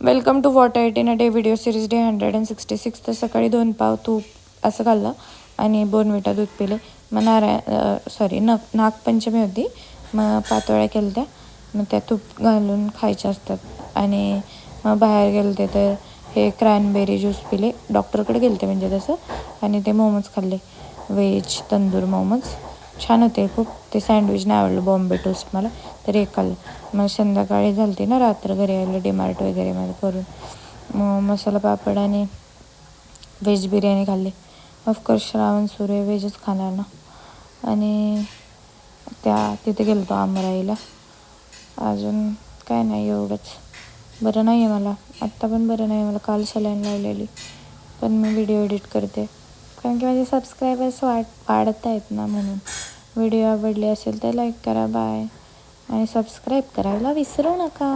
Welcome to what ate in a day video series day 166. तर सकाळी 2 पाव तूप असं खाल्लं आणि बोर्नव्हिटा दूध पिले. मग नागपंचमी होती, मग पातोळ्या केल्या त्या, मग त्या तूप घालून खायच्या असतात. आणि मग बाहेर गेले तर हे क्रॅनबेरी ज्यूस पिले, डॉक्टरकडे गेले म्हणजे तसं. आणि ते मोमोज खाल्ले, व्हेज तंदूर मोमोज छान होते खूप. ते सँडविच नाही आवडलं, बॉम्बे टोस्ट मला, तर एक खाल्लं. मग संध्याकाळी झालते ना रात्र घरी यायला डीमार्ट वगैरे मध्ये करून, मग मसाला पापड आणि व्हेज बिर्याणी खाल्ली. ऑफकोर्स श्रावण सुरू आहे, व्हेजच खाणार ना. आणि तिथे गेलो होतो आमराईला. अजून काय नाही, एवढंच. बरं नाही आहे मला आत्ता, पण बरं नाही मला. काल सलाईन लावलेली, पण मी व्हिडिओ एडिट करते कारण की माझे सबस्क्रायबर्स वाढत आहेत ना, म्हणून. व्हिडिओ आवडली असेल तर लाईक करा, बाय. आणि सबस्क्राईब करायला विसरू नका.